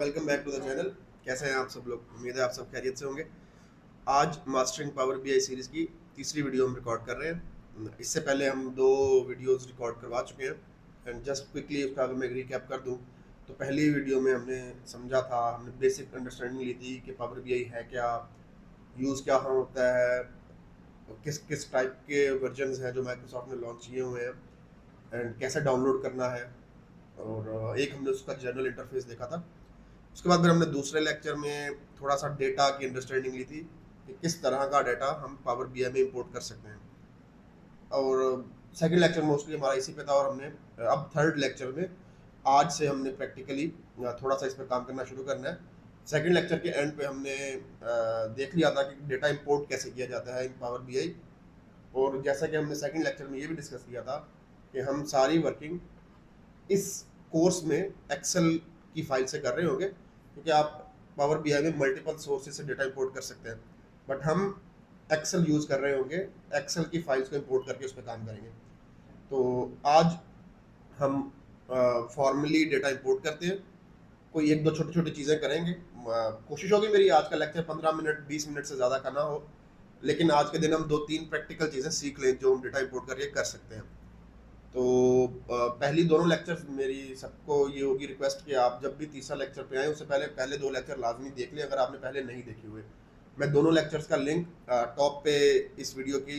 Welcome back to the channel. कैसे हैं आप सब लोग? उम्मीद है आप सब खैरियत से होंगे। आज मास्टरिंग पावर बीआई सीरीज़ की तीसरी वीडियो हम रिकॉर्ड कर रहे हैं। इससे पहले हम दो वीडियोस रिकॉर्ड करवा चुके हैं एंड जस्ट क्विकली उसका अगर मैं रिकैप कर दूं तो पहली वीडियो में हमने समझा था, हमने बेसिक अंडरस्टैंडिंग ली थी कि पावर बीआई है क्या, यूज़ क्या होता है, किस किस टाइप के वर्जन्स हैं जो माइक्रोसॉफ्ट ने लॉन्च किए हुए हैं एंड कैसे डाउनलोड करना है। और एक हमने उसका जनरल इंटरफेस देखा था। उसके बाद फिर हमने दूसरे लेक्चर में थोड़ा सा डेटा की अंडरस्टैंडिंग ली थी कि किस तरह का डेटा हम पावर बीआई में इंपोर्ट कर सकते हैं। और सेकंड लेक्चर मोस्टली हमारा इसी पे था और हमने अब थर्ड लेक्चर में आज से हमने प्रैक्टिकली थोड़ा सा इस पर काम करना शुरू करना है। सेकंड लेक्चर के एंड पे हमने देख लिया था कि डेटा इंपोर्ट कैसे किया जाता है इन पावर बीआई। और जैसा कि हमने सेकंड लेक्चर में ये भी डिस्कस किया था कि हम सारी वर्किंग इस कोर्स में एक्सेल की फाइल से कर रहे होंगे, क्योंकि आप पावर बीआई में मल्टीपल सोर्सेज से डेटा इंपोर्ट कर सकते हैं, बट हम एक्सेल यूज़ कर रहे होंगे, एक्सेल की फाइल्स को इंपोर्ट करके उस पर काम करेंगे। तो आज हम फॉर्मली डेटा इंपोर्ट करते हैं, कोई एक दो छोटी छोटी चीज़ें करेंगे। कोशिश होगी मेरी आज का लेक्चर 15 मिनट 20 मिनट से ज़्यादा का ना हो, लेकिन आज के दिन हम दो तीन प्रैक्टिकल चीज़ें सीख लें जो हम डेटा इंपोर्ट करके कर सकते हैं। तो पहली दोनों लेक्चर्स मेरी सबको ये होगी रिक्वेस्ट कि आप जब भी तीसरा लेक्चर पे आए उससे पहले पहले दो लेक्चर लाजमी देख लें अगर आपने पहले नहीं देखे हुए। मैं दोनों लेक्चर्स का लिंक टॉप पे इस वीडियो की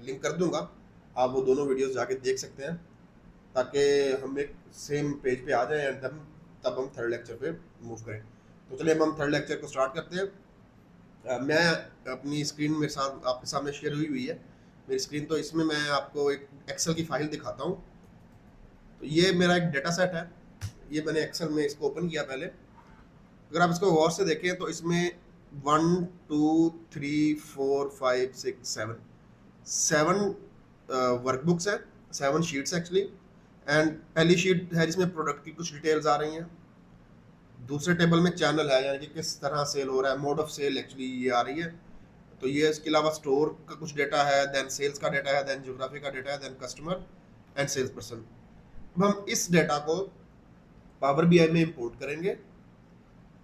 लिंक कर दूंगा, आप वो दोनों वीडियोस जाके देख सकते हैं ताकि हम एक सेम पेज पे आ जाएं एंड तब हम थर्ड लेक्चर पे मूव करें। तो चलिए हम थर्ड लेक्चर को स्टार्ट करते हैं। मैं अपनी स्क्रीन मेरे साथ आपके सामने शेयर हुई हुई है मेरी स्क्रीन, तो इसमें मैं आपको एक एक्सेल की फाइल दिखाता हूँ। तो ये मेरा एक डेटा सेट है, ये मैंने एक्सेल में इसको ओपन किया पहले। अगर आप इसको गौर से देखें तो इसमें 1 2 3 4 5 6 7 वर्कबुक्स है, 7 शीट्स एक्चुअली। एंड पहली शीट है जिसमें प्रोडक्ट की कुछ डिटेल्स आ रही हैं। दूसरे टेबल में चैनल है, यानी कि किस तरह सेल हो रहा है, मोड ऑफ सेल एक्चुअली ये आ रही है। तो ये इसके अलावा स्टोर का कुछ डेटा है, देन सेल्स का डेटा है, देन ज्योग्राफी का डेटा है, then customer and sales person. अब हम इस डेटा को पावर बीआई में इंपोर्ट करेंगे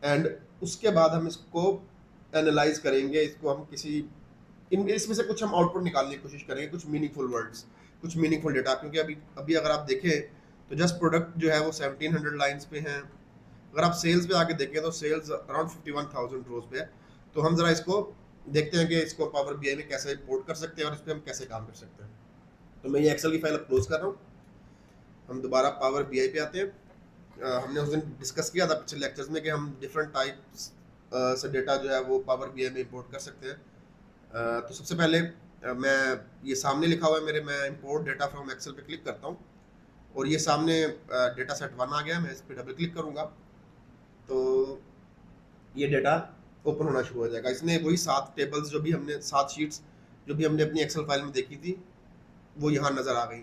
एंड उसके बाद हम इसको एनालाइज करेंगे, इसको हम किसी इसमें से कुछ हम आउटपुट निकालने की कोशिश करेंगे, कुछ मीनिंगफुल वर्ड्स, कुछ मीनिंगफुल डेटा। क्योंकि अभी अभी अगर आप देखें तो जस्ट प्रोडक्ट जो है वो 1700 लाइन्स पे हैं। अगर आप सेल्स पे आके देखें तो सेल्स अराउंड 51,000 रोज पे है। तो हम जरा इसको देखते हैं कि इसको पावर बीआई में कैसे इंपोर्ट कर सकते हैं और इस पर हम कैसे काम कर सकते हैं। तो मैं ये एक्सेल की फाइल अब क्लोज कर रहा हूँ। हम दोबारा पावर बीआई पे आते हैं। हमने उस दिन डिस्कस किया था पिछले लेक्चर्स में कि हम डिफरेंट टाइप्स से डेटा जो है वो पावर बीआई में इंपोर्ट कर सकते हैं। तो सबसे पहले मैं ये सामने लिखा हुआ है मेरे, मैं इंपोर्ट डेटा फ्रॉम एक्सेल पे क्लिक करता हूँ और ये सामने डेटा सेट 1 आ गया। मैं इस पर डबल क्लिक करूँगा तो ये डेटा ओपन होना शुरू हो जाएगा। इसने वही 7 टेबल्स जो भी हमने 7 शीट्स जो भी हमने अपनी एक्सेल फाइल में देखी थी वो यहाँ नज़र आ गई।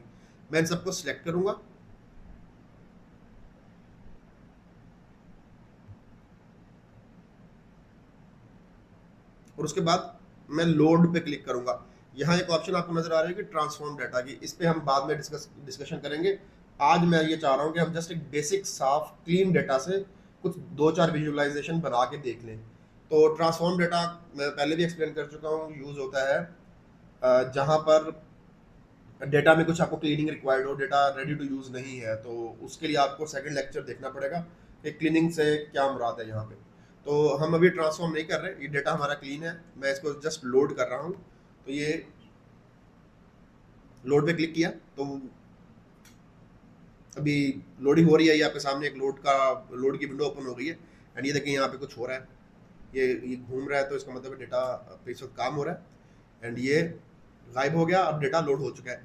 मैं इन सबको सिलेक्ट करूँगा और उसके बाद मैं लोड पे क्लिक करूंगा। यहाँ एक ऑप्शन आपको नजर आ रहा है कि ट्रांसफॉर्म डाटा की, इस पे हम बाद में डिस्कशन करेंगे। आज मैं ये चाह रहा हूँ कि हम जस्ट एक बेसिक साफ क्लीन डेटा से कुछ 2-4 विजुअलाइजेशन बना के देख लें। तो ट्रांसफॉर्म डाटा मैं पहले भी एक्सप्लेन कर चुका हूँ, यूज होता है जहाँ पर डेटा में कुछ आपको क्लीनिंग रिक्वायर्ड हो, डेटा रेडी टू यूज नहीं है, तो उसके लिए आपको सेकंड लेक्चर देखना पड़ेगा कि क्लीनिंग से क्या मुराद है यहाँ पे। तो हम अभी ट्रांसफॉर्म नहीं कर रहे, ये डेटा हमारा क्लीन है। मैं इसको जस्ट लोड कर रहा हूँ। तो ये लोड पे क्लिक किया तो अभी लोडिंग हो रही है, ये आपके सामने एक लोड की विंडो ओपन हो गई है। एंड ये देखिए यहाँ पे कुछ हो रहा है, ये घूम रहा है, तो इसका मतलब डेटा पे इस वक्त काम हो रहा है। एंड ये गायब हो गया, अब डेटा लोड हो चुका है।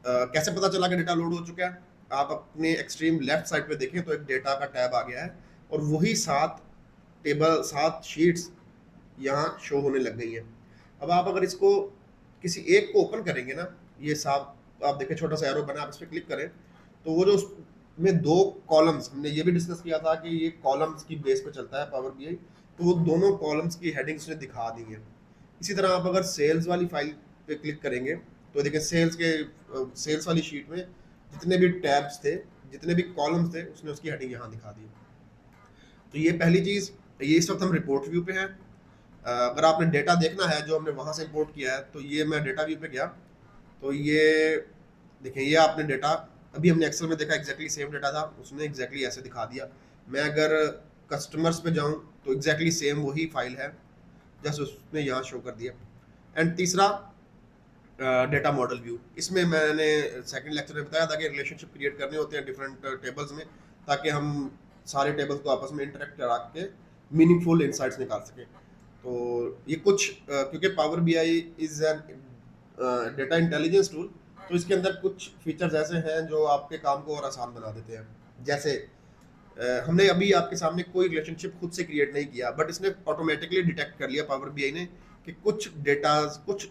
कैसे पता चला कि डेटा लोड हो चुका है? आप अपने एक्सट्रीम लेफ्ट साइड पे देखें तो एक डेटा का टैब आ गया है और वही 7 शीट्स यहाँ शो होने लग गई हैं। अब आप अगर इसको किसी एक को ओपन करेंगे ना, ये साफ आप देखें छोटा सा एरो बना, आप इस पर क्लिक करें तो वो जो उसमें 2 कॉलम्स, हमने ये भी डिस्कस किया था कि ये कॉलम्स की बेस पे चलता है पावर बीआई, तो वो दोनों कॉलम्स की हेडिंग्स ने दिखा दी है। इसी तरह आप अगर सेल्स वाली फाइल पे क्लिक करेंगे तो देखिए सेल्स वाली शीट में जितने भी टैब्स थे, जितने भी कॉलम्स थे, उसने उसकी हेडिंग यहाँ दिखा दी। तो ये पहली चीज़, ये इस वक्त हम रिपोर्ट व्यू पे हैं। अगर आपने डेटा देखना है जो हमने वहाँ से इंपोर्ट किया है, तो ये मैं डेटा व्यू पे गया, तो ये देखें, ये आपने डेटा अभी हमने एक्सेल में देखा, एग्जैक्टली सेम डेटा था, उसने एग्जैक्टली ऐसे दिखा दिया। मैं अगर कस्टमर्स पे जाऊँ तो एग्जैक्टली सेम वही फाइल है जैसे उसने यहाँ शो कर दिया। एंड तीसरा डेटा मॉडल व्यू, इसमें मैंने सेकंड लेक्चर में बताया था कि रिलेशनशिप क्रिएट करने होते हैं डिफरेंट टेबल्स में, ताकि हम सारे टेबल्स को आपस में इंटरेक्ट करा के मीनिंगफुल इंसाइट्स निकाल सकें। तो ये कुछ क्योंकि Power B I is an data intelligence tool, तो इसके अंदर कुछ फीचर्स ऐसे हैं जो आपके काम को और आसान बना देते हैं। जैसे हमने अभी आपके सामने कोई रिलेशनशिप खुद से क्रिएट नहीं किया, बट इसने ऑटोमेटिकली डिटेक्ट कर लिया पावर बीआई ने कि कुछ डेटा, कुछ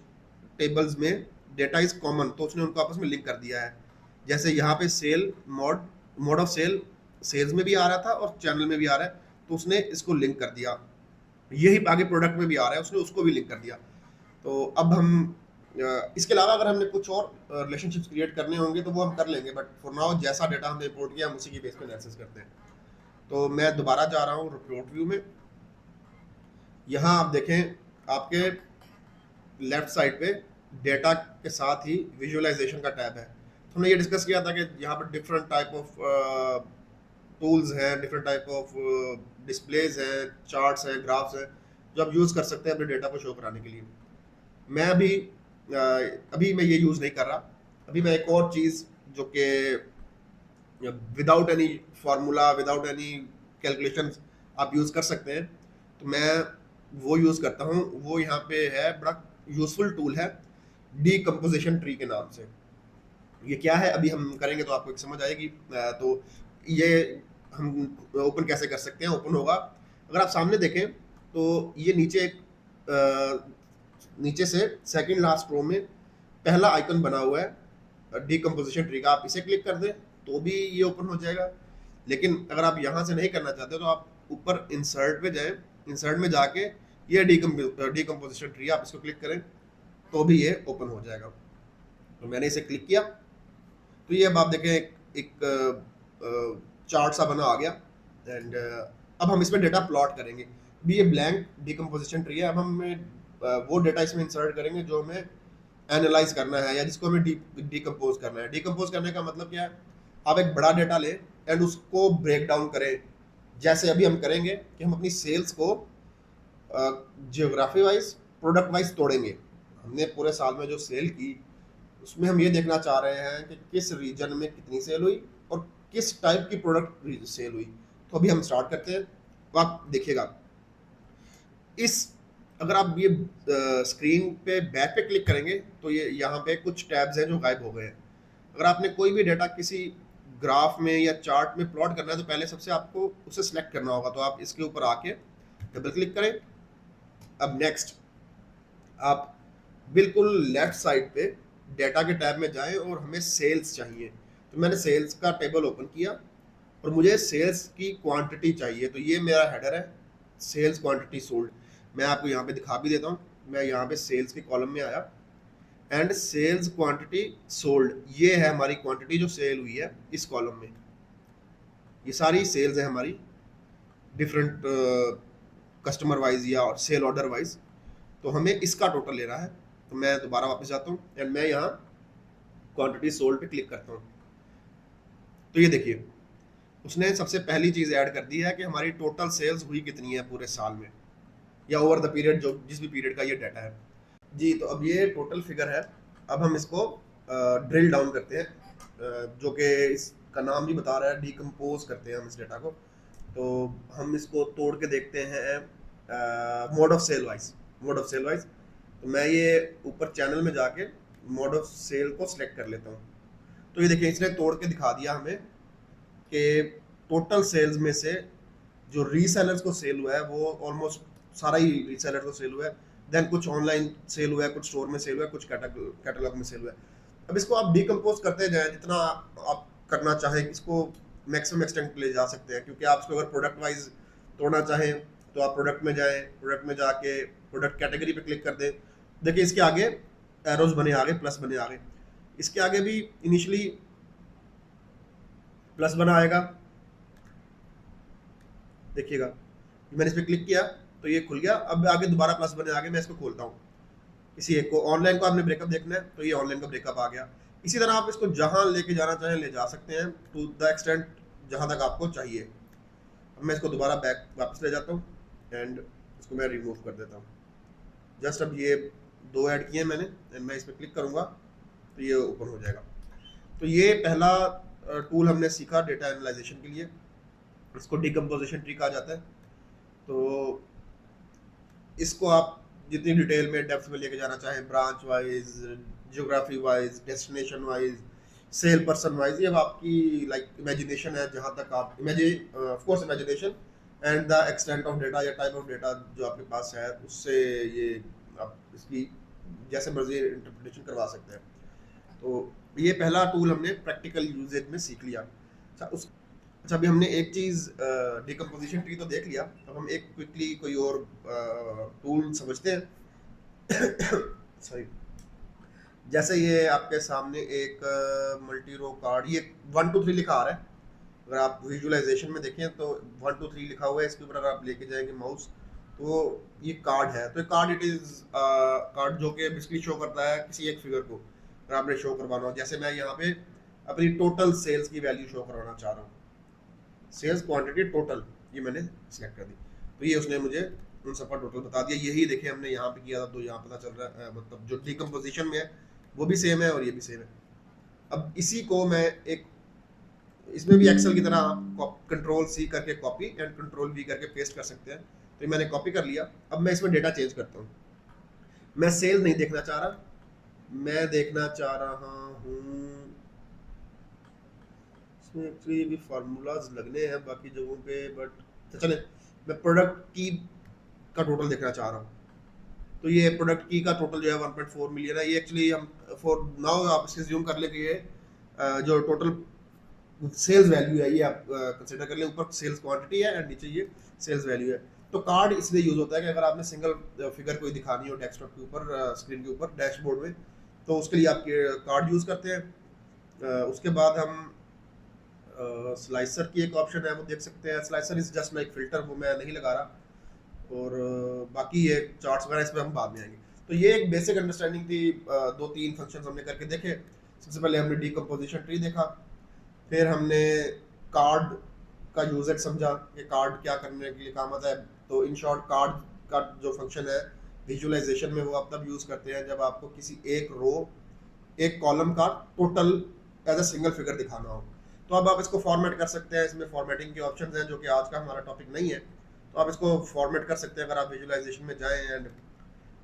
टेबल्स में डेटा इज कॉमन, तो उसने उनको आपस में लिंक कर दिया है। जैसे यहाँ पे sale mode of sale sales में भी आ रहा था और चैनल में भी आ रहा है, तो उसने इसको लिंक कर दिया। यही आगे प्रोडक्ट में भी आ रहा है, उसने उसको भी लिंक कर दिया। तो अब हम इसके अलावा अगर हमने कुछ और रिलेशनशिप्स क्रिएट करने होंगे तो वो हम कर लेंगे, बट फॉर नाउ जैसा डेटा हमने इंपोर्ट किया हम उसी की बेस पे एनालिसिस करते हैं। तो मैं दोबारा जा रहा हूँ रिपोर्ट व्यू में। यहाँ आप देखें, आपके लेफ्ट साइड पे डेटा के साथ ही विजुअलाइजेशन का टैब है। तो हमने ये डिस्कस किया था कि यहाँ पर डिफरेंट टाइप ऑफ टूल्स हैं, डिफरेंट टाइप ऑफ डिस्प्लेज हैं, चार्ट्स हैं, ग्राफ्स हैं, जो आप यूज़ कर सकते हैं अपने डेटा को शो कराने के लिए। मैं अभी मैं ये यूज़ नहीं कर रहा। अभी मैं एक और चीज़ जो कि without any formula, without any calculation आप यूज़ कर सकते हैं, तो मैं वो यूज़ करता हूँ। वो यहाँ पे है, बड़ा यूज़फुल टूल है, डीकम्पोजिशन ट्री के नाम से। ये क्या है अभी हम करेंगे तो आपको एक समझ आएगी। तो ये हम ओपन कैसे कर सकते हैं। ओपन होगा, अगर आप सामने देखें तो ये नीचे से सेकंड लास्ट रो में पहला आइकन बना हुआ है डीकम्पोजिशन ट्री का। आप इसे क्लिक कर दें तो भी ये ओपन हो जाएगा। लेकिन अगर आप यहाँ से नहीं करना चाहते तो आप ऊपर इंसर्ट पे जाएं, इंसर्ट में जाके ये डीकम्पोजिशन ट्री आप इसको क्लिक करें तो भी ये ओपन हो जाएगा। तो मैंने इसे क्लिक किया तो ये अब आप देखें एक चार्ट सा बना आ गया। एंड अब हम इसमें डेटा प्लॉट करेंगे। भी ये ब्लैंक डीकम्पोजिशन ट्री है। अब हम वो डेटा इसमें इंसर्ट करेंगे जो हमें एनालाइज करना है या जिसको हमें डीकम्पोज करना है। डीकम्पोज करने का मतलब क्या है, आप एक बड़ा डेटा लें एंड उसको ब्रेक डाउन करें। जैसे अभी हम करेंगे कि हम अपनी सेल्स को जियोग्राफी वाइज, प्रोडक्ट वाइज तोड़ेंगे। हमने पूरे साल में जो सेल की उसमें हम ये देखना चाह रहे हैं कि किस रीजन में कितनी सेल हुई और किस टाइप की प्रोडक्ट सेल हुई। तो अभी हम स्टार्ट करते हैं। तो आप देखिएगा, इस अगर आप ये स्क्रीन पे बैक पे क्लिक करेंगे तो ये यहाँ पे कुछ टैब्स हैं जो गायब हो गए हैं। अगर आपने कोई भी डेटा किसी ग्राफ में या चार्ट में प्लॉट करना है तो पहले सबसे आपको उसे सिलेक्ट करना होगा। तो आप इसके ऊपर आके डबल क्लिक करें। अब नेक्स्ट आप बिल्कुल लेफ्ट साइड पे डेटा के टैब में जाएं और हमें सेल्स चाहिए। तो मैंने सेल्स का टेबल ओपन किया और मुझे सेल्स की क्वांटिटी चाहिए। तो ये मेरा हेडर है, सेल्स क्वांटिटी सोल्ड। मैं आपको यहाँ पे दिखा भी देता हूँ। मैं यहाँ पे सेल्स के कॉलम में आया एंड सेल्स क्वांटिटी सोल्ड, ये है हमारी क्वांटिटी जो सेल हुई है इस कॉलम में। ये सारी सेल्स है हमारी डिफरेंट कस्टमर वाइज या सेल ऑर्डर वाइज। तो हमें इसका टोटल लेना है। तो मैं दोबारा वापस जाता हूँ एंड मैं यहाँ क्वांटिटी सोल्ड पे क्लिक करता हूँ। तो ये देखिए, उसने सबसे पहली चीज़ ऐड कर दी है कि हमारी टोटल सेल्स हुई कितनी है पूरे साल में या ओवर द पीरियड, जो जिस भी पीरियड का ये डाटा है जी। तो अब ये टोटल फिगर है। अब हम इसको ड्रिल डाउन करते हैं, जो कि इसका नाम भी बता रहा है, डीकम्पोज करते हैं हम इस डेटा को। तो हम इसको तोड़ के देखते हैं mode of sale wise. Mode of sale wise तो मैं ये ऊपर चैनल में जाके मोड ऑफ सेल को सिलेक्ट कर लेता हूँ। तो ये देखिए, इसने तोड़ के दिखा दिया हमें कि टोटल सेल्स में से जो रीसेलर्स को सेल हुआ है वो ऑलमोस्ट सारा ही रीसेलर को सेल हुआ है। देन कुछ ऑनलाइन सेल हुआ है, कुछ स्टोर में सेल हुआ है, कुछ कैटलॉग में सेल हुआ है। अब इसको आप डीकम्पोज करते जाएं, जितना आप करना चाहें इसको मैक्सिमम एक्सटेंट ले जा सकते हैं। क्योंकि आप इसको अगर प्रोडक्ट वाइज तोड़ना चाहें तो आप प्रोडक्ट में जाएं, प्रोडक्ट में जाके प्रोडक्ट कैटेगरी पे क्लिक कर दें। देखिए इसके आगे एरोज बने आ गए, प्लस बने आ गए। इसके आगे भी इनिशियली प्लस बना आएगा, देखिएगा मैंने इस पर क्लिक किया तो ये खुल गया। अब आगे दोबारा प्लस बने आगे मैं इसको खोलता हूँ। किसी एक को ऑनलाइन को आपने ब्रेकअप देखना है तो ये ऑनलाइन का ब्रेकअप आ गया। इसी तरह आप इसको जहां लेके जाना चाहें ले जा सकते हैं, टू द एक्सटेंट जहां तक आपको चाहिए। अब मैं इसको दोबारा बैक वापस ले जाता हूँ एंड इसको मैं रिमूव कर देता हूँ। जस्ट अब ये दो ऐड किए मैंने एंड मैं इस पर क्लिक करूँगा तो ये ओपन हो जाएगा। तो ये पहला टूल हमने सीखा डेटा एनालाइजेशन के लिए, इसको डिकम्पोजिशन ट्री कहा जाता है। तो इसको आप जितनी डिटेल में डेप्थ में लेके जाना चाहें, branch wise, geography wise, destination wise, cell person wise, ये अब आपकी लाइक इमेजिनेशन है। जहाँ तक आप of course imagination and the extent of data या टाइप ऑफ डेटा जो आपके पास है उससे ये आप इसकी जैसे मर्जी इंटरप्रिटेशन करवा सकते हैं। तो ये पहला टूल हमने प्रैक्टिकल यूजेज में सीख लिया। अच्छा अभी हमने एक चीज़ डिकम्पोजिशन ट्री तो देख लिया, अब हम एक क्विकली कोई और टूल समझते हैं। सॉरी, जैसे ये आपके सामने एक मल्टी रो कार्ड, ये 1 2 3 लिखा आ रहा है। अगर आप विजुअलाइजेशन में देखें तो 1 2 3 लिखा हुआ है, इसके ऊपर अगर आप लेके जाएंगे माउस तो ये कार्ड है। तो कार्ड इट इज़ कार्ड जो कि बेसिकली शो करता है किसी एक फिगर को। अगर आपने शो करवाना हो, जैसे मैं यहाँ पे अपनी टोटल सेल्स की वैल्यू शो करवाना चाह रहा हूँ, सेल्स क्वांटिटी टोटल, ये मैंने सिलेक्ट कर दी तो ये उसने मुझे उन सब का टोटल बता दिया। यही देखें हमने यहाँ पे किया था तो यहाँ पता चल रहा है, मतलब जो डिकम्पोजिशन में है वो भी सेम है और ये भी सेम है। अब इसी को मैं एक इसमें भी एक्सेल की तरह आप कंट्रोल सी करके कॉपी एंड कंट्रोल वी करके पेस्ट कर सकते हैं। तो मैंने कॉपी कर लिया। अब मैं इसमें डेटा चेंज करता हूँ। मैं सेल नहीं देखना चाह रहा, मैं देखना चाह रहा हूँ इसमें एक्चुअली भी फार्मूलाज लगने हैं बाकी जगहों पे, बट तो चले मैं प्रोडक्ट की का टोटल देखना चाह रहा हूँ। तो ये प्रोडक्ट की का टोटल जो है 1.4 मिलियन है। ये एक्चुअली हम फॉर नाउ आप इसके ज्यूम कर ले कि ये जो टोटल सेल्स वैल्यू है ये आप कंसिडर कर ले। ऊपर सेल्स क्वांटिटी है एंड नीचे ये सेल्स वैल्यू है। तो कार्ड इसलिए यूज होता है कि अगर आपने सिंगल फिगर कोई दिखानी हो डेस्कटॉप के ऊपर, स्क्रीन के ऊपर, डैशबोर्ड में, तो उसके लिए आप कार्ड यूज करते हैं। उसके बाद हम स्लाइसर की एक ऑप्शन है वो देख सकते हैं। Slicer is just like filter, वो मैं नहीं लगा रहा। और बाकी ये चार्ट्स वगैरह इस पर हम बाद में आएंगे। तो ये एक बेसिक अंडरस्टैंडिंग थी। 2-3 फंक्शंस हमने करके देखे। सबसे पहले हमने डिकम्पोजिशन ट्री देखा, फिर हमने कार्ड का यूजेज समझा कि कार्ड क्या करने के लिए काम आता है। तो इन शॉर्ट कार्ड का जो फंक्शन है विजुअलाइजेशन में वो आप तब यूज़ करते हैं जब आपको किसी एक रो एक कॉलम का total as a single figure दिखाना हो। तो अब आप इसको फॉर्मेट कर सकते हैं। इसमें फॉर्मेटिंग के ऑप्शंस हैं जो कि आज का हमारा टॉपिक नहीं है, तो आप इसको फॉर्मेट कर सकते हैं। अगर आप विजुअलाइजेशन में जाएं एंड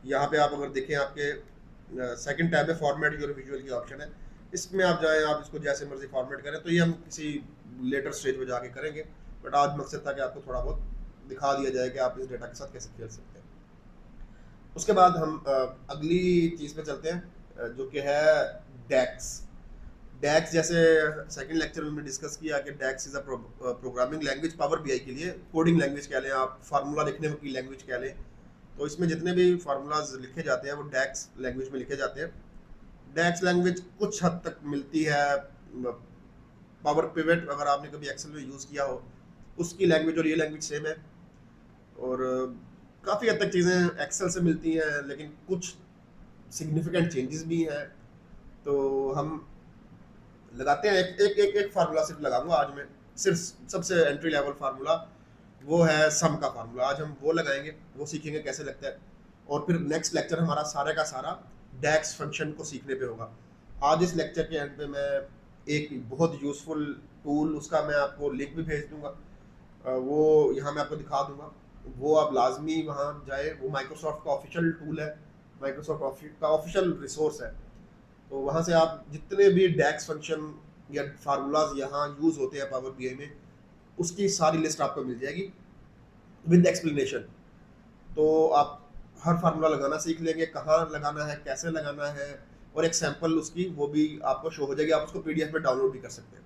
यहाँ पे आप अगर देखें आपके सेकंड टैब में फॉर्मेट योर विजुअल की ऑप्शन है, इसमें आप जाएं, आप इसको जैसे मर्जी फॉर्मेट करें। तो ये हम किसी लेटर स्टेज में जाके करेंगे, बट आज मकसद था कि आपको थोड़ा बहुत दिखा दिया जाए कि आप इस डेटा के साथ कैसे खेल सकते हैं। उसके बाद हम अगली चीज़ पे चलते हैं जो कि है डैक्स। डैक्स जैसे सेकंड लेक्चर में हमने डिस्कस किया कि DAX is a programming language Power BI के लिए, कोडिंग लैंग्वेज कह लें आप, फार्मूला लिखने की लैंग्वेज कह लें। तो इसमें जितने भी फार्मूलाज लिखे जाते हैं वो डैक्स लैंग्वेज में लिखे जाते हैं। डैक्स लैंग्वेज कुछ हद तक मिलती है पावर पिवट, अगर आपने कभी एक्सेल में यूज़ किया हो, उसकी लैंग्वेज और ये लैंग्वेज सेम है। और काफ़ी हद तक चीज़ें एक्सेल से मिलती हैं, लेकिन कुछ सिग्निफिकेंट चेंजेस भी हैं। तो हम लगाते हैं एक फार्मूला सिर्फ लगाऊंगा आज मैं, सिर्फ सबसे एंट्री लेवल फार्मूला, वो है सम का फार्मूला। आज हम वो लगाएंगे, वो सीखेंगे कैसे लगता है। और फिर नेक्स्ट लेक्चर हमारा सारे का सारा डैक्स फंक्शन को सीखने पे होगा। आज इस लेक्चर के एंड पे मैं एक बहुत यूज़फुल टूल, उसका मैं आपको लिंक भी भेज दूंगा, वो यहाँ मैं आपको दिखा दूंगा। वो आप लाजमी वहाँ जाए, वो माइक्रोसॉफ्ट का ऑफिशियल टूल है, माइक्रोसॉफ्ट का ऑफिशियल रिसोर्स है। तो वहाँ से आप जितने भी डैक्स फंक्शन या फार्मूलाज यहाँ यूज़ होते हैं पावर बीआई में, उसकी सारी लिस्ट आपको मिल जाएगी विद एक्सप्लेनेशन। तो आप हर फार्मूला लगाना सीख लेंगे, कहाँ लगाना है, कैसे लगाना है, और एक सैंपल उसकी वो भी आपको शो हो जाएगी। आप उसको पीडीएफ में डाउनलोड भी कर सकते हैं।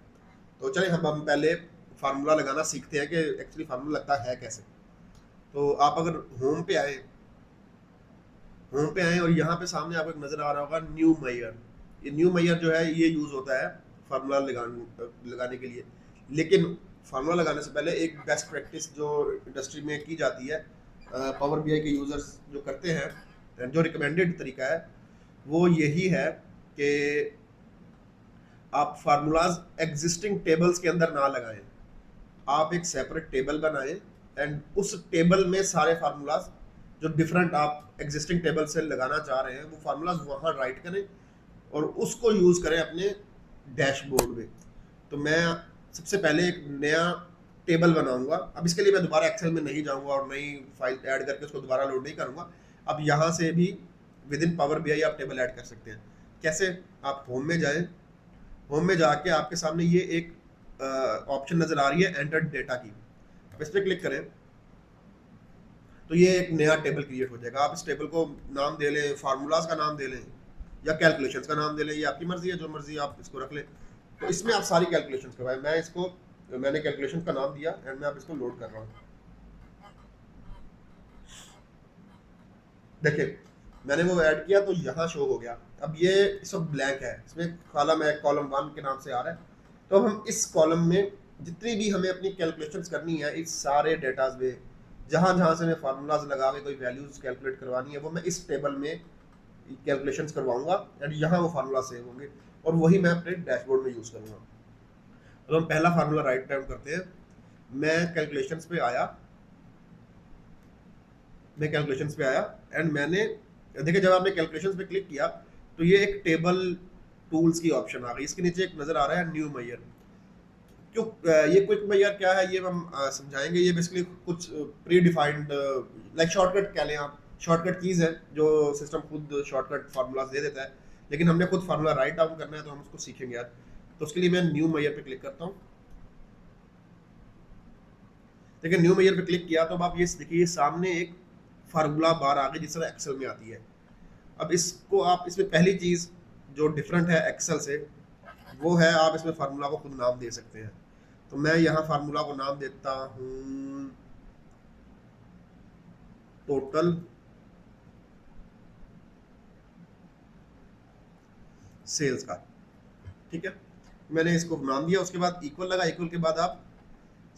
तो चलिए हम पहले फार्मूला लगाना सीखते हैं कि एक्चुअली फार्मूला लगता है कैसे। तो आप अगर होम पे आए और यहाँ पे सामने आपको एक नज़र आ रहा होगा न्यू मेयर। ये न्यू मेयर जो है ये यूज़ होता है फार्मूला लगाने के लिए। लेकिन फार्मूला लगाने से पहले एक बेस्ट प्रैक्टिस जो इंडस्ट्री में की जाती है, पावर बीआई के यूजर्स जो करते हैं, जो रिकमेंडेड तरीका है वो यही है कि आप फार्मूलाज एग्जिस्टिंग टेबल्स के अंदर ना लगाएं। आप एक सेपरेट टेबल बनाएं एंड उस टेबल में सारे फार्मूलाज जो डिफरेंट आप एग्जिस्टिंग टेबल से लगाना चाह रहे हैं वो फार्मूलाज वहां राइट करें और उसको यूज करें अपने डैशबोर्ड में। तो मैं सबसे पहले एक नया टेबल बनाऊंगा। अब इसके लिए मैं दोबारा एक्सेल में नहीं जाऊंगा और नई फाइल ऐड करके उसको दोबारा लोड नहीं करूंगा। अब यहाँ से भी विद इन पावर बीआई आप टेबल ऐड कर सकते हैं। कैसे? आप होम में जाएं, होम में जाके आपके सामने ये एक ऑप्शन नजर आ रही है एंटर डेटा की, आप इस पर क्लिक करें तो ये एक नया टेबल क्रिएट हो जाएगा। आप इस टेबल को नाम दे लें, फार्मूलाज का नाम दे लें या कैलकुलेशंस का नाम दे लें, ये आपकी मर्जी है, जो मर्जी आप इसको रख लें। तो इसमें आप सारी कैलकुलेशंस करवाएं। मैंने कैलकुलेशन का नाम दिया एंड मैं आप इसको लोड कर रहा हूँ। देखिए मैंने वो ऐड किया तो यहाँ शो हो गया। अब ये इस वक्त ब्लैंक है, इसमें कॉलम है, कॉलम 1 के नाम से आ रहा है। तो हम इस कॉलम में जितनी भी हमें अपनी कैलकुलेशंस करनी है, इस सारे डेटाज में जहाँ जहाँ से मैं फार्मूलाज लगा के कोई वैल्यूज कैलकुलेट करवानी है वो मैं इस टेबल में कैलकुलेशंस करवाऊंगा एंड यहाँ वो फार्मूला सेव होंगे और वही मैं अपने डैशबोर्ड में यूज करूंगा। अब हम पहला फार्मूला राइट टाइम करते हैं। मैं कैलकुलेशंस पे आया एंड मैंने देखिए जब आपने कैलकुलेशंस पे क्लिक किया तो ये एक टेबल टूल्स की ऑप्शन आ गई। इसके नीचे एक नजर आ रहा है न्यू मेजर। क्यों ये क्विक मेजर क्या है ये हम समझाएंगे। ये बेसिकली कुछ प्री डिफाइंड लाइक शॉर्टकट कह लें आप, शॉर्टकट कीज है जो सिस्टम खुद शॉर्टकट फार्मूलाज दे देता है, लेकिन हमने खुद फार्मूला राइट डाउन करना है तो हम उसको सीखेंगे यार। तो उसके लिए मैं न्यू मेजर पे क्लिक करता हूँ। देखिए न्यू मेजर पे क्लिक किया तो अब आप ये देखिए सामने एक फार्मूला बार आ गई जिस तरह एक्सेल में आती है। अब इसको आप इसमें पहली चीज जो डिफरेंट है एक्सेल से वो है आप इसमें फार्मूला को खुद नाम दे सकते हैं। तो मैं यहाँ फार्मूला को नाम देता हूँ टोटल सेल्स का। ठीक है, मैंने इसको नाम दिया। उसके बाद इक्वल लगा। इक्वल के बाद आप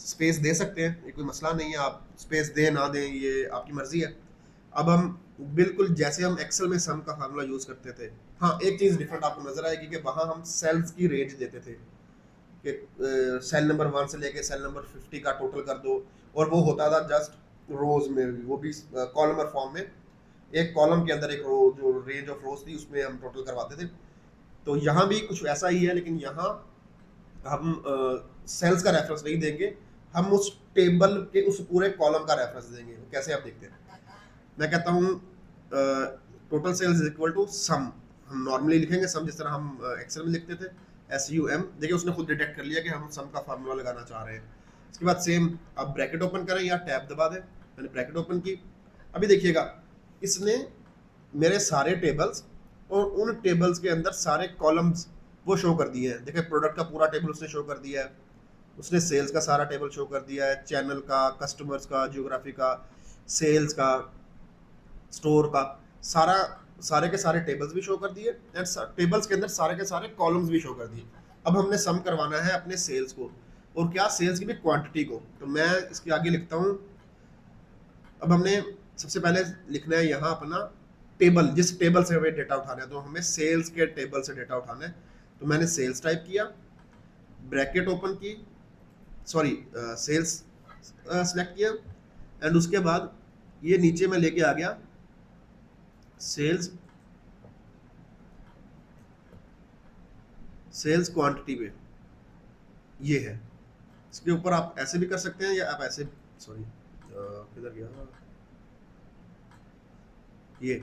स्पेस दे सकते हैं, ये कोई मसला नहीं है, आप स्पेस दें ना दें ये आपकी मर्जी है। अब हम बिल्कुल जैसे हम एक्सेल में सम का फार्मूला यूज करते थे, हाँ एक चीज डिफरेंट आपको नजर आएगी कि वहां हम सेल्स की रेंज देते थे कि सेल नंबर 1 से लेके सेल नंबर 50 का टोटल कर दो, और वो होता था जस्ट रोज में, वो भी कॉलमर फॉर्म में। एक कॉलम के अंदर एक रो जो रेंज ऑफ रोज थी उसमें हम टोटल करवाते थे। तो यहाँ भी कुछ ऐसा ही है, लेकिन यहाँ हम सेल्स का रेफरेंस नहीं देंगे, हम उस टेबल के उस पूरे कॉलम का रेफरेंस देंगे। कैसे आप देखते हैं, मैं कहता हूँ total sales is equal to sum. हम नॉर्मली लिखेंगे सम जिस तरह हम एक्सेल में लिखते थे, SUM। देखिए उसने खुद डिटेक्ट कर लिया कि हम सम का फार्मूला लगाना चाह रहे हैं। इसके बाद सेम आप ब्रैकेट ओपन करें या टैब दबा दें। मैंने ब्रैकेट ओपन की। अभी देखिएगा इसने मेरे सारे टेबल्स और उन टेबल्स के अंदर सारे कॉलम्स वो शो कर दिए हैं। देखिए प्रोडक्ट का पूरा टेबल उसने शो कर दिया है, उसने सेल्स का सारा टेबल शो कर दिया है, चैनल का, कस्टमर्स का, जियोग्राफी का, सेल्स का, स्टोर का, सारे के सारे टेबल्स भी शो कर दिए एंड टेबल्स के अंदर सारे के सारे कॉलम्स भी शो कर दिए। अब हमने सम करवाना है अपने सेल्स को, और क्या सेल्स की भी क्वांटिटी को। तो मैं इसके आगे लिखता हूँ। अब हमने सबसे पहले लिखना है यहाँ अपना टेबल, जिस टेबल से हमें डेटा उठाना है। तो हमें सेल्स के टेबल से डेटा उठाना है। तो मैंने सेल्स टाइप किया, ब्रैकेट ओपन की, सॉरी सेल्स सेलेक्ट किया एंड उसके बाद ये नीचे में लेके आ गया सेल्स क्वांटिटी पे, ये है। इसके ऊपर आप ऐसे भी कर सकते हैं या आप ऐसे, सॉरी किधर गया, ये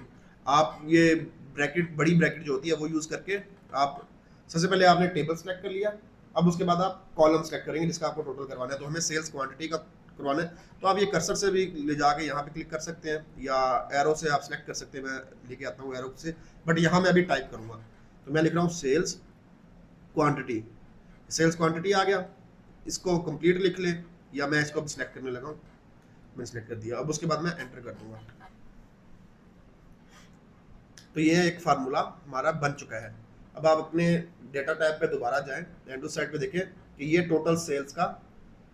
ब्रैकेट, बड़ी ब्रैकेट जो होती है वो यूज करके आप सबसे पहले आपने टेबल सेलेक्ट कर लिया। अब उसके बाद आप कॉलम सेलेक्ट करेंगे जिसका आपको टोटल करवाना है। तो हमें सेल्स क्वांटिटी का करवाना है, तो आप ये कर्सर से भी ले जाके यहाँ पे क्लिक कर सकते हैं या एरो से आप सेलेक्ट कर सकते हैं। मैं लेके आता हूँ एरो से, बट यहाँ मैं अभी टाइप करूँगा। तो मैं लिख रहा हूँ सेल्स क्वांटिटी। सेल्स क्वांटिटी आ गया, इसको कंप्लीट लिख ले या मैं इसको अब सिलेक्ट करने लगा हूँ। मैंने सिलेक्ट कर दिया। अब उसके बाद मैं एंटर कर दूंगा। तो ये एक फार्मूला हमारा बन चुका है। अब आप अपने डेटा टैब पे दोबारा जाएं एंड उस साइड पे देखें कि ये टोटल सेल्स का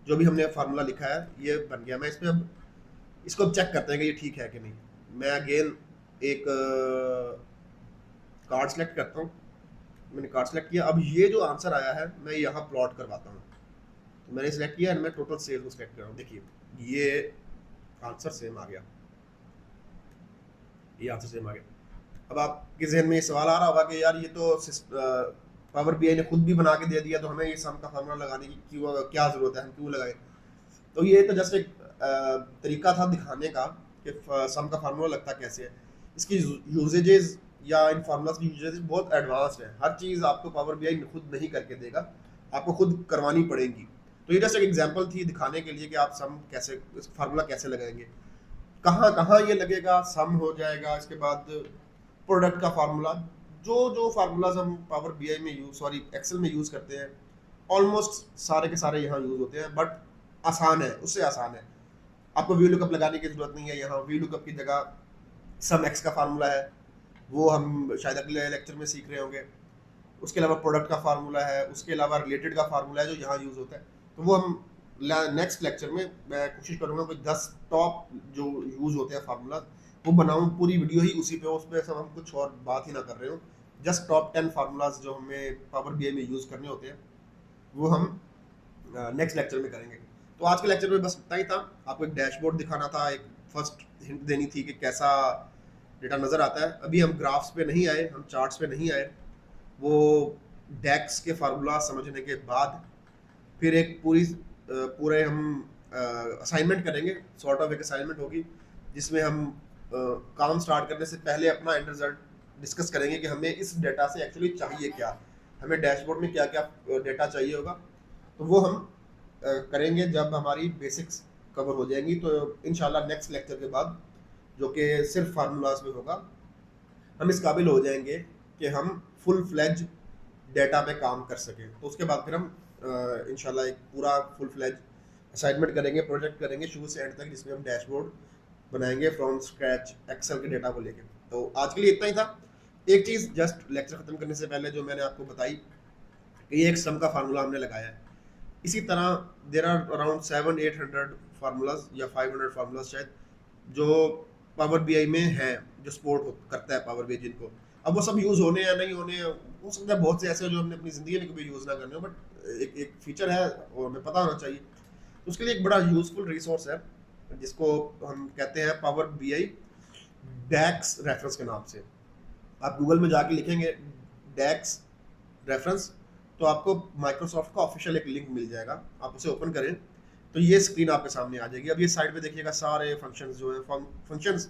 जो भी हमने फार्मूला लिखा है ये बन गया। मैं इसमें अब इसको अब चेक करते हैं कि ये ठीक है कि नहीं। मैं अगेन एक कार्ड सेलेक्ट करता हूँ। मैंने कार्ड सेलेक्ट किया। अब ये जो आंसर आया है मैं यहाँ प्लॉट करवाता हूँ। तो मैंने सिलेक्ट किया एंड मैं टोटल सेल को सिलेक्ट कर रहा हूँ। देखिए ये आंसर सेम आ गया, ये आंसर सेम आ गया। अब आपके जहन में ये सवाल आ रहा होगा कि यार ये तो पावर बीआई ने खुद भी बना के दे दिया, तो हमें ये सम का फार्मूला लगाने की क्यों क्या जरूरत है, हम क्यों लगाए। तो ये तो जस्ट एक तरीका था दिखाने का कि सम का फार्मूला लगता कैसे है। इसकी यूजेजेस या इन फार्मूलाज की यूजेजेस बहुत एडवांस्ड है। हर चीज़ आपको पावर बीआई खुद नहीं करके देगा, आपको खुद करवानी पड़ेगी। तो ये जस्ट एक एग्जांपल थी दिखाने के लिए कि आप सम कैसे, फार्मूला कैसे लगाएंगे, कहाँ कहाँ ये लगेगा, सम हो जाएगा। इसके बाद प्रोडक्ट का फार्मूला, जो जो फार्मूलाज हम पावर बीआई में एक्सेल में यूज़ करते हैं ऑलमोस्ट सारे के सारे यहाँ यूज़ होते हैं, बट आसान है, उससे आसान है। आपको वी लुकअप लगाने की जरूरत नहीं है। यहाँ वी लुकअप की जगह सम एक्स का फार्मूला है, वो हम शायद अगले लेक्चर में सीख रहे होंगे। उसके अलावा प्रोडक्ट का फार्मूला है, उसके अलावा रिलेटेड का फार्मूला है जो यहाँ यूज़ होता है। तो वो हम नेक्स्ट लेक्चर में मैं कोशिश करूँगा कोई 10 टॉप जो यूज़ होते हैं फार्मूला वो बनाऊँ, पूरी वीडियो ही उसी पे, उसमें सब हम कुछ और बात ही ना कर रहे हो। जस्ट टॉप 10 फार्मूलाज जो हमें पावर बीआई में यूज़ करने होते हैं वो हम नेक्स्ट लेक्चर में करेंगे। तो आज के लेक्चर में बस इतना ही था। आपको एक डैशबोर्ड दिखाना था, एक फर्स्ट हिंट देनी थी कि कैसा डेटा नज़र आता है। अभी हम ग्राफ्स पे नहीं आए, हम चार्ट्स पे नहीं आए। वो डेक्स के फार्मूला समझने के बाद फिर एक पूरे हम असाइनमेंट करेंगे, सॉर्ट ऑफ एक असाइनमेंट होगी जिसमें हम काम स्टार्ट करने से पहले अपना एंड रिजल्ट डिस्कस करेंगे कि हमें इस डेटा से एक्चुअली चाहिए क्या, हमें डैशबोर्ड में क्या क्या डेटा चाहिए होगा। तो वो हम करेंगे जब हमारी बेसिक्स कवर हो जाएंगी। तो इंशाल्लाह नेक्स्ट लेक्चर के बाद, जो कि सिर्फ फार्मूलाज में होगा, हम इस काबिल हो जाएंगे कि हम फुल फ्लेज डेटा पे काम कर सकें। तो उसके बाद फिर हम इंशाल्लाह एक पूरा फुल फ्लेज असाइनमेंट करेंगे, प्रोजेक्ट करेंगे शुरू से एंड तक, जिसमें हम डैशबोर्ड बनाएंगे फ्रॉम स्क्रैच एक्सेल के डेटा को लेके। तो आज के लिए इतना ही था। एक चीज़ जस्ट लेक्चर ख़त्म करने से पहले जो मैंने आपको बताई कि ये एक सम का फार्मूला हमने लगाया है। इसी तरह देर आर अराउंड 700-800 फार्मूलाज या 500 फार्मूलाज शायद जो पावर बीआई में है, जो सपोर्ट करता है पावर बीआई जिनको। अब वो सब यूज़ होने या नहीं होने, हो सकता है बहुत से ऐसे जो हमने अपनी ज़िंदगी में कभी यूज़ ना करने हो, बट एक फीचर है और हमें पता होना चाहिए। तो उसके लिए एक बड़ा यूज़फुल रिसोर्स है जिसको हम कहते हैं पावर बीआई डैक्स रेफरेंस के नाम से। आप गूगल में जाके लिखेंगे डैक्स रेफरेंस तो आपको माइक्रोसॉफ्ट का ऑफिशियल एक लिंक मिल जाएगा। आप उसे ओपन करें तो ये स्क्रीन आपके सामने आ जाएगी। अब ये साइड पे देखिएगा सारे फंक्शंस जो हैं, फंक्शंस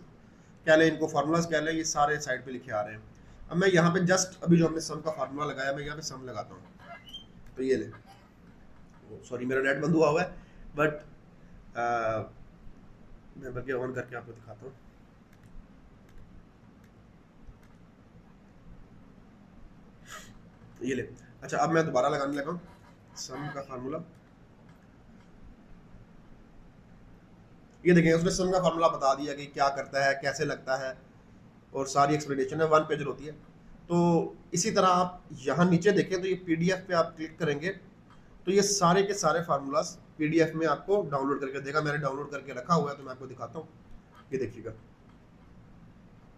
कह लें, इनको फार्मूलाज कह लें, ये सारे साइड पे लिखे आ रहे हैं। अब मैं यहाँ पे जस्ट अभी जो हमने सम का फार्मूला लगाया, मैं यहाँ पे सम लगाता हूँ। तो ये ले, सॉरी मेरा नेट बंद हुआ है, बट मैं बल्कि ऑन करके आपको दिखाता हूँ। ये ले, अच्छा अब मैं दोबारा लगाने लगा हूँ सम का फार्मूला। ये देखें उसने सम का फार्मूला बता दिया कि क्या करता है, कैसे लगता है, और सारी एक्सप्लेनेशन है, 1 पेज होती है। तो इसी तरह आप यहाँ नीचे देखें तो ये पीडीएफ पे आप क्लिक करेंगे तो ये सारे के सारे फार्मूलाज पीडीएफ में आपको डाउनलोड करके देगा। मैंने डाउनलोड करके रखा हुआ है तो मैं आपको दिखाता हूँ। ये देखिएगा,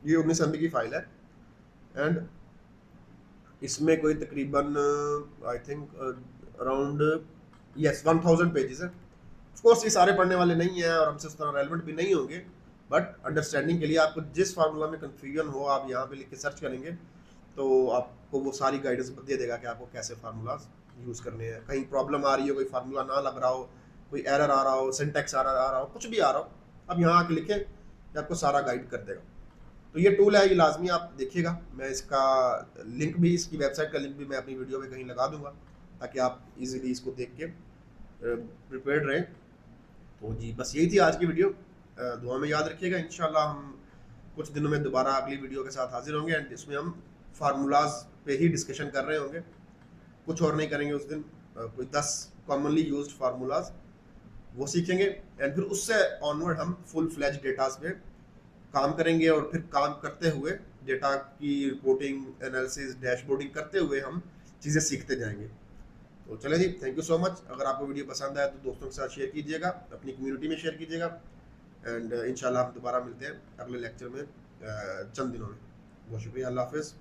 ये 19 MB की फाइल है एंड इसमें कोई तकरीबन आई थिंक अराउंड 1000 पेजेस है। ऑफ कोर्स ये सारे पढ़ने वाले नहीं हैं और हमसे उस तरह रेलेवेंट भी नहीं होंगे, बट अंडरस्टैंडिंग के लिए आपको जिस फार्मूला में कन्फ्यूजन हो आप यहाँ पे लिख के सर्च करेंगे तो आपको वो सारी गाइडेंस दे देगा कि आपको कैसे फार्मूलाज यूज़ करने हैं। कहीं प्रॉब्लम आ रही हो, कोई फार्मूला ना लग रहा हो, कोई एरर आ रहा हो, सिंटैक्स एरर आ रहा हो, कुछ भी आ रहा हो, अब यहाँ आके लिखें कि आपको सारा गाइड कर देगा। तो ये टूल है, ये लाजमी आप देखिएगा। मैं इसका लिंक भी, इसकी वेबसाइट का लिंक भी मैं अपनी वीडियो में कहीं लगा दूंगा ताकि आप इजीली इसको देख के प्रिपेयर्ड रहें। तो जी बस यही थी आज की वीडियो। दुआ में याद रखिएगा। इंशाल्लाह हम कुछ दिनों में दोबारा अगली वीडियो के साथ हाजिर होंगे एंड इसमें हम फार्मूलाज पे ही डिस्कशन कर रहे होंगे, कुछ और नहीं करेंगे उस दिन। कोई 10 कॉमनली यूज्ड फार्मूलाज वो सीखेंगे एंड फिर उससे ऑनवर्ड हम फुल फ्लेज डेटास पे काम करेंगे और फिर काम करते हुए डेटा की रिपोर्टिंग, एनालिसिस, डैशबोर्डिंग करते हुए हम चीज़ें सीखते जाएंगे। तो चले जी, थैंक यू सो मच। अगर आपको वीडियो पसंद आया तो दोस्तों के साथ शेयर कीजिएगा, अपनी कम्युनिटी में शेयर कीजिएगा, एंड इंशाल्लाह हम दोबारा मिलते हैं अगले लेक्चर में चंद दिनों में। बहुत शुक्रिया, अल्लाह हाफिज़।